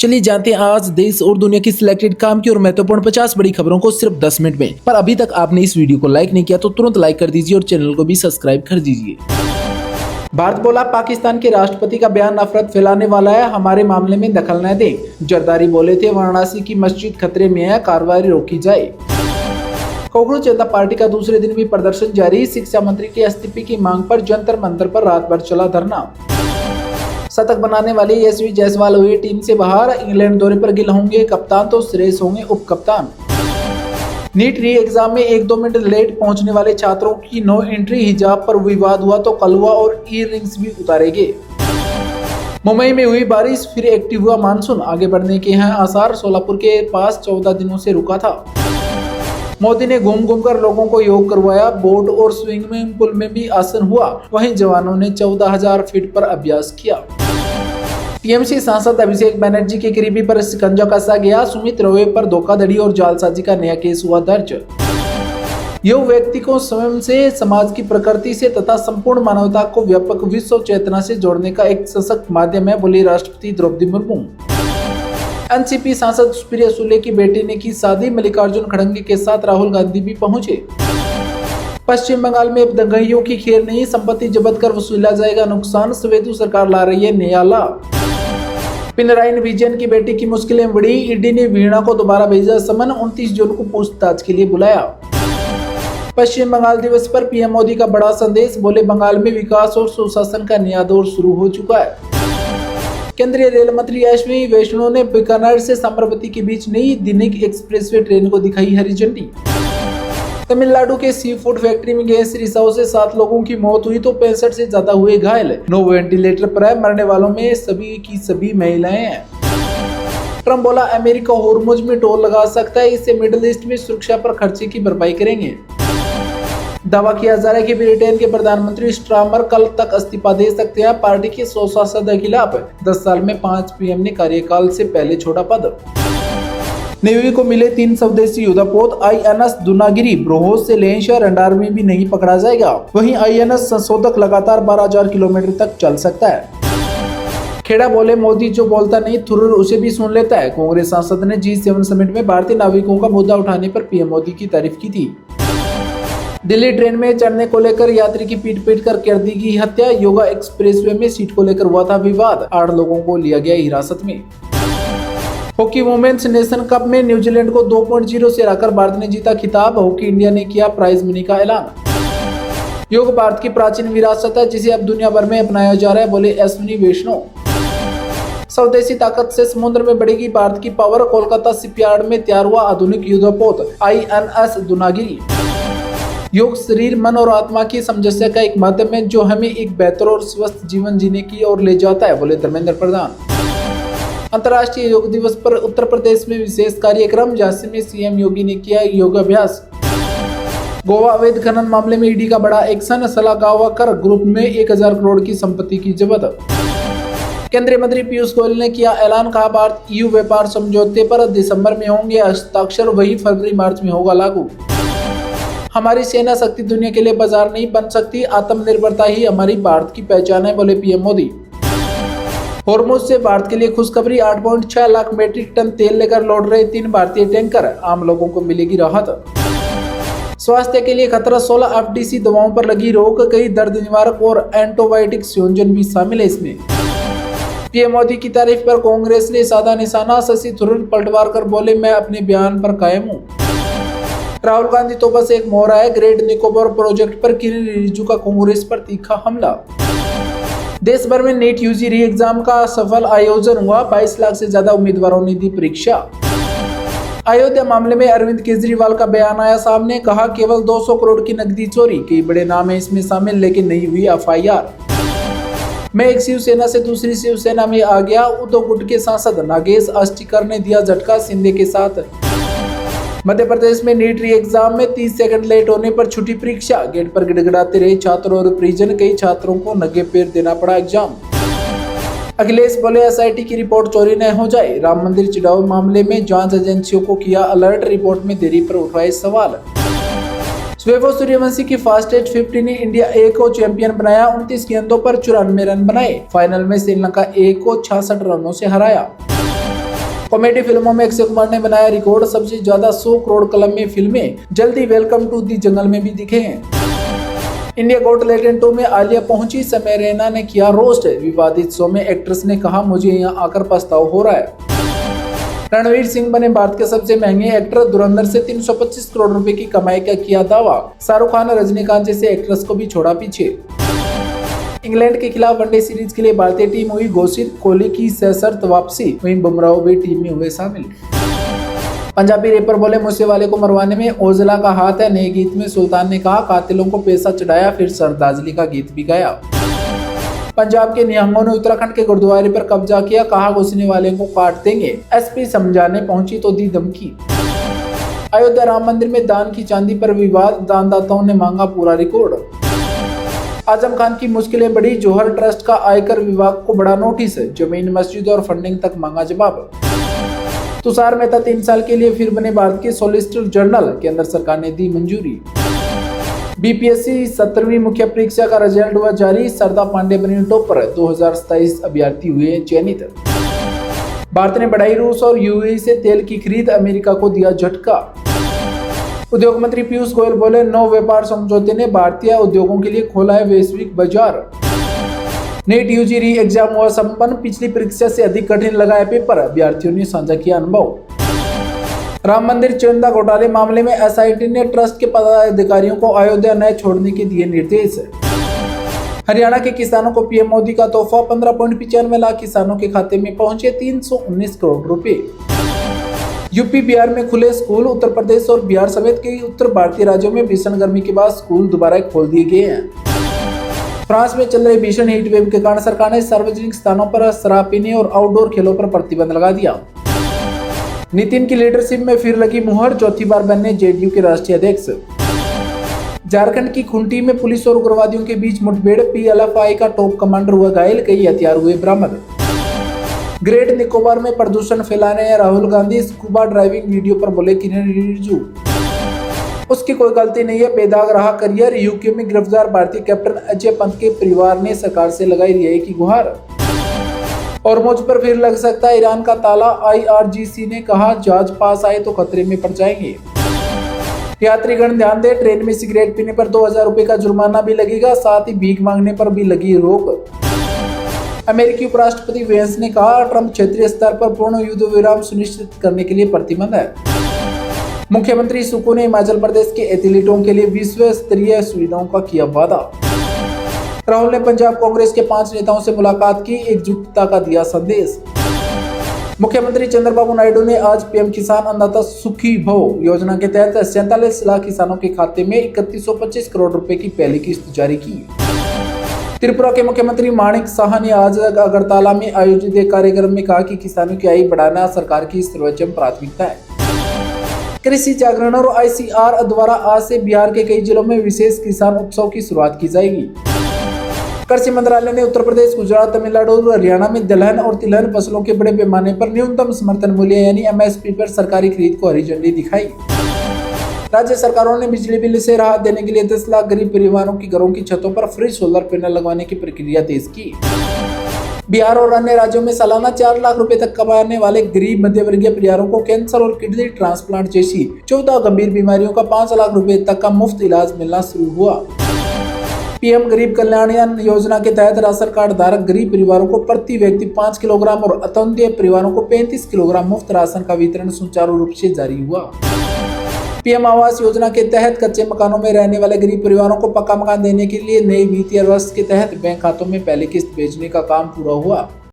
चलिए जानते हैं आज देश और दुनिया की सिलेक्टेड काम की और महत्वपूर्ण 50 बड़ी खबरों को सिर्फ 10 मिनट में। पर अभी तक आपने इस वीडियो को लाइक नहीं किया तो तुरंत लाइक कर दीजिए और चैनल को भी सब्सक्राइब कर दीजिए। भारत बोला, पाकिस्तान के राष्ट्रपति का बयान नफरत फैलाने वाला है, हमारे मामले में दखल न दे। जरदारी बोले थे, वाराणसी की मस्जिद खतरे में है, कार्रवाई रोकी जाए। कांग्रेस जनता पार्टी का दूसरे दिन भी प्रदर्शन जारी, शिक्षा मंत्री के इस्तीफे की मांग पर जंतर मंतर पर रात भर चला धरना। शतक बनाने वाली यशस्वी जायसवाल हुई टीम से बाहर, इंग्लैंड दौरे पर गिल होंगे कप्तान तो श्रेयस होंगे उप कप्तान। नीट री एग्जाम में 1-2 मिनट लेट पहुंचने वाले छात्रों की नो एंट्री, हिजाब पर विवाद हुआ तो कलवा और ईयर रिंग्स भी उतारेंगे। मुंबई में हुई बारिश, फिर एक्टिव हुआ मानसून, आगे बढ़ने के हैं आसार। सोलापुर के पास 14 दिनों से रुका था। मोदी ने घूम घूम कर लोगों को योग करवाया, बोट और स्विमिंग पूल में भी आसन हुआ। वहीं जवानों ने 14,000 फीट पर अभ्यास किया। टीएमसी सांसद अभिषेक बनर्जी के करीबी पर शिकंजा कसा गया, सुमित रोवे पर धोखाधड़ी और जालसाजी का नया केस हुआ दर्ज। युवा व्यक्ति को स्वयं से, समाज की प्रकृति से तथा संपूर्ण मानवता को व्यापक विश्व चेतना से जोड़ने का एक सशक्त माध्यम है, बोली राष्ट्रपति द्रौपदी मुर्मू। एनसीपी सांसद सुप्रिया सुले की बेटी ने की शादी, मल्लिकार्जुन खड़गे के साथ राहुल गांधी भी पहुंचे। पश्चिम बंगाल में अब दंगाइयों की खेर नहीं, संपत्ति जब्त कर वसूला जाएगा नुकसान, सवेदु सरकार ला रही है नया लाभ। पिनराई विजयन की बेटी की मुश्किलें बढ़ी, ईडी ने वीणा को दोबारा भेजा समन, 29 जून को पूछताछ के लिए बुलाया। पश्चिम बंगाल दिवस पर पीएम मोदी का बड़ा संदेश, बोले बंगाल में विकास और सुशासन का नया दौर शुरू हो चुका है। केंद्रीय रेल मंत्री अश्विनी वैष्णव ने बीकानेर से साबरमती के बीच नई दिनिक एक्सप्रेसवे ट्रेन को दिखाई हरी झंडी। तमिलनाडु के सी फूड फैक्ट्री में गैस रिसाव से 7 लोगों की मौत हुई तो 65 से ज्यादा हुए घायल। 9 वेंटिलेटर पर है, मरने वालों में सभी की सभी महिलाएं हैं। ट्रंप बोला, अमेरिका होर्मुज में टोल लगा सकता है, इससे मिडिल ईस्ट में सुरक्षा पर खर्चे की भरपाई करेंगे। दावा किया जा रहा है कि ब्रिटेन के प्रधानमंत्री स्टार्मर कल तक इस्तीफा दे सकते हैं। पार्टी के 100 सांसदों के खिलाफ 10 साल में 5 पीएम ने कार्यकाल से पहले छोड़ा पद। नेवी को मिले 3 स्वदेशी युद्धपोत, आईएनएस दूनागिरी ब्रोहोस से लेह या रडार में भी नहीं पकड़ा जाएगा। वहीं आईएनएस संशोधक लगातार 12,000 किलोमीटर तक चल सकता है। खेड़ा बोले, मोदी जो बोलता नहीं थुर्र उसे भी सुन लेता है। कांग्रेस सांसद ने G7 समिट में भारतीय नाविकों का मुद्दा उठाने पर पीएम मोदी की तारीफ की थी। दिल्ली ट्रेन में चढ़ने को लेकर यात्री की पीट कर दी गई हत्या। योगा एक्सप्रेसवे में सीट को लेकर हुआ था विवाद, 8 लोगों को लिया गया हिरासत में। हॉकी वुमेन्स नेशन कप में न्यूजीलैंड को 2.0 से हराकर भारत ने जीता खिताब। हॉकी इंडिया ने किया प्राइज मनी का ऐलान। योग भारत की प्राचीन विरासत है, जिसे अब दुनिया भर में अपनाया जा रहा है, बोले अश्विनी वैष्णव। स्वदेशी ताकत से समुद्र में बढ़ेगी भारत की पावर, कोलकाता शिपयार्ड में तैयार हुआ आधुनिक युद्धपोत आईएनएस दूनागिरी। योग शरीर, मन और आत्मा की सामंजस्य का एक माध्यम है जो हमें एक बेहतर और स्वस्थ जीवन जीने की ओर ले जाता है, बोले धर्मेंद्र प्रधान। अंतर्राष्ट्रीय योग दिवस पर उत्तर प्रदेश में विशेष कार्यक्रम, झांसी में सीएम योगी ने किया योगाभ्यास। गोवा अवैध खनन मामले में ईडी का बड़ा एक्शन, सलागावा कर ग्रुप में 1,000 करोड़ की संपत्ति की जब्त। केंद्रीय मंत्री पीयूष गोयल ने किया ऐलान, कहा भारत EU व्यापार समझौते पर दिसंबर में होंगे हस्ताक्षर, वही फरवरी मार्च में होगा लागू। हमारी सेना शक्ति दुनिया के लिए बाजार नहीं बन सकती, आत्मनिर्भरता ही हमारी भारत की पहचान है, बोले पीएम मोदी। होर्मुज से भारत के लिए खुशखबरी, 8.6 लाख मीट्रिक टन तेल लेकर लौट रहे 3 भारतीय टैंकर, आम लोगों को मिलेगी राहत। स्वास्थ्य के लिए खतरा, 16 FDC दवाओं पर लगी रोक, कई दर्द निवारक और एंटीबायोटिक संयोजन भी शामिल है इसमें। पीएम मोदी की तारीफ पर कांग्रेस ने साधा निशाना, शशि थरूर पलटवार कर बोले, मैं अपने बयान पर कायम हूँ। राहुल गांधी तो बस एक मोहरा है, ग्रेट निकोबार प्रोजेक्ट पर किरण रिजिजू का कांग्रेस पर तीखा हमला। देश भर में नीट यूजी री एग्जाम का सफल आयोजन हुआ, 22 लाख से ज्यादा उम्मीदवारों ने दी परीक्षा। अयोध्या मामले में अरविंद केजरीवाल का बयान आया सामने, कहा केवल 200 करोड़ की नकदी चोरी, कई बड़े नाम है इसमें शामिल लेकिन नहीं हुई FIR। मैं एक शिवसेना से दूसरी शिवसेना में आ गया, उद्धव गुट के सांसद नागेश आष्टीकर ने दिया झटका शिंदे के साथ। मध्य प्रदेश में नीट री एग्जाम में 30 सेकंड लेट होने पर छुट्टी परीक्षा, गेट पर गिड़गिड़ाते रहे छात्र और परिजन, कई छात्रों को नंगे पैर देना पड़ा एग्जाम। अखिलेश बोले, SIT की रिपोर्ट चोरी न हो जाए। राम मंदिर चिढ़ाऊ मामले में जांच एजेंसियों को किया अलर्ट, रिपोर्ट में देरी पर उठाए सवाल। वैभव सूर्यवंशी की फास्टेस्ट 50 ने इंडिया ए को चैंपियन बनाया, 29 गेंदों पर 94 रन बनाए। फाइनल में श्रीलंका ए को 66 रनों से हराया। कॉमेडी फिल्मों में अक्षय कुमार ने बनाया रिकॉर्ड, सबसे ज्यादा 100 करोड़ कलम में फिल्में। जल्दी वेलकम टू दी जंगल में भी दिखे हैं। इंडिया गॉट टैलेंट 2 में आलिया पहुंची, समय रैना ने किया रोस्ट। विवादित शो में एक्ट्रेस ने कहा, मुझे यहाँ आकर पछतावा हो रहा है। रणवीर सिंह बने भारत के सबसे महंगे एक्टर, धुरंधर से 325 करोड़ रुपए की कमाई का किया दावा। शाहरुख खान, रजनीकांत जैसे एक्ट्रेस को भी छोड़ा पीछे। इंग्लैंड के खिलाफ वनडे सीरीज के लिए भारतीय टीम हुई घोषित, कोहली की सशर्त वापसी, वहीं बुमराह भी टीम में हुए शामिल। पंजाबी रैपर बोले, मूसेवाले को मरवाने में ओजला का हाथ है। नए गीत में सुल्तान ने कहा, कातिलों को पैसा चढ़ाया, फिर सरदाजली का गीत भी गाया। पंजाब के निहंगों ने उत्तराखंड के गुरुद्वारे पर कब्जा किया, कहा घुसने वाले को काट देंगे। एसपी समझाने पहुंची तो दी धमकी। अयोध्या राम मंदिर में दान की चांदी पर विवाद, दानदाताओं ने मांगा पूरा रिकॉर्ड। आजम खान की मुश्किलें बढ़ी, जौहर ट्रस्ट का आयकर विभाग को बड़ा नोटिस, जमीन, मस्जिद और फंडिंग तक मांगा जवाब। तुषार मेहता 3 साल के लिए फिर बने भारत के सॉलिसिटर जनरल, केंद्र सरकार ने दी मंजूरी। बीपीएससी 17वीं मुख्य परीक्षा का रिजल्ट हुआ जारी, सरदा पांडे बनी टॉपर, 2027 अभ्यर्थी हुए चयनित। भारत ने बढ़ाई रूस और यूएई से तेल की खरीद, अमेरिका को दिया झटका। उद्योग मंत्री पीयूष गोयल बोले, नौ व्यापार समझौते ने भारतीय उद्योगों के लिए खोला है वैश्विक बाजार। नेट यूजी री एग्जाम हुआ संपन्न, पिछली परीक्षा से अधिक कठिन लगाया पेपर, अभ्यर्थियों ने साझा किया अनुभव। राम मंदिर चंदा घोटाले मामले में एसआईटी ने ट्रस्ट के पदाधिकारियों को अयोध्या न छोड़ने के दिए निर्देश। हरियाणा के किसानों को पीएम मोदी का तोहफा, 15.95 लाख किसानों के खाते में पहुंचे 319 करोड़ रुपए। यूपी बिहार में खुले स्कूल, उत्तर प्रदेश और बिहार समेत कई उत्तर भारतीय राज्यों में भीषण गर्मी के बाद स्कूल दोबारा खोल दिए गए हैं। फ्रांस में चल रहे भीषण हीट वेव के कारण सरकार ने सार्वजनिक स्थानों पर शराब पीने और आउटडोर खेलों पर प्रतिबंध लगा दिया। नितिन की लीडरशिप में फिर लगी मुहर, चौथी बार बनने जेडीयू के राष्ट्रीय अध्यक्ष। झारखंड की खुंटी में पुलिस और उग्रवादियों के बीच मुठभेड़, पीएलएफआई का टॉप कमांडर हुआ घायल, कई हथियार हुए बरामद। ग्रेट निकोबार में प्रदूषण फैला रहे हैं Rahul Gandhi, scuba driving video पर बोले किरण रिजिजू, उसकी कोई गलती नहीं है, बेदाग रहा करियर। यूके में गिरफ्तार भारतीय कैप्टन अजय पंत के परिवार ने सरकार से लगाई रिहाई की गुहार। और मुझ पर फिर लग सकता है ईरान का ताला, आईआरजीसी ने कहा, जहाज पास आए तो खतरे में पड़ जाएंगे। यात्रीगण ध्यान दें, ट्रेन में सिगरेट पीने पर 2000 रुपए का जुर्माना भी लगेगा, साथ ही भीख मांगने पर भी लगी रोक। अमेरिकी उपराष्ट्रपति वेंस ने कहा, ट्रंप क्षेत्रीय स्तर पर पूर्ण युद्ध विराम सुनिश्चित करने के लिए प्रतिबद्ध है। मुख्यमंत्री सुको ने हिमाचल प्रदेश के एथलीटों के लिए विश्व स्तरीय सुविधाओं का किया वादा। राहुल ने पंजाब कांग्रेस के 5 नेताओं से मुलाकात की, एकजुटता का दिया संदेश। मुख्यमंत्री चंद्रबाबू नायडू ने आज पीएम किसान अन्नदाता सुखी भव योजना के तहत 47 लाख किसानों के खाते में 3125 करोड़ रुपए की पहली किस्त जारी की। त्रिपुरा के मुख्यमंत्री माणिक साहा ने आज अगरतला में आयोजित एक कार्यक्रम में कहा कि किसानों की आय बढ़ाना सरकार की सर्वोच्च प्राथमिकता है। कृषि जागरण और आईसीआर द्वारा आज से बिहार के कई जिलों में विशेष किसान उत्सव की शुरुआत की जाएगी। कृषि मंत्रालय ने उत्तर प्रदेश, गुजरात, तमिलनाडु और हरियाणा में दलहन और तिलहन फसलों के बड़े पैमाने पर न्यूनतम समर्थन मूल्य यानी एमएसपी पर सरकारी खरीद को हरी झंडी दिखाई। राज्य सरकारों ने बिजली बिल से राहत देने के लिए 10 लाख गरीब परिवारों की घरों की छतों पर फ्री सोलर पैनल लगवाने की प्रक्रिया तेज की। बिहार और अन्य राज्यों में सालाना 4 लाख रुपए तक कमाने वाले गरीब मध्यवर्गीय परिवारों को कैंसर और किडनी ट्रांसप्लांट जैसी 14 गंभीर बीमारियों का 5 लाख रुपए तक का मुफ्त इलाज मिलना शुरू हुआ। पीएम गरीब कल्याण योजना के तहत राशन कार्ड धारक गरीब परिवारों को प्रति व्यक्ति 5 किलोग्राम और अंत्योदय परिवारों को 35 किलोग्राम मुफ्त राशन का वितरण सुचारू रूप से जारी हुआ। पीएम आवास योजना के तहत कच्चे मकानों में रहने वाले गरीब परिवारों को पक्का मकान देने के लिए नए वित्तीय वर्ष के तहत बैंक खातों में पहली किस्त भेजने का काम पूरा हुआ।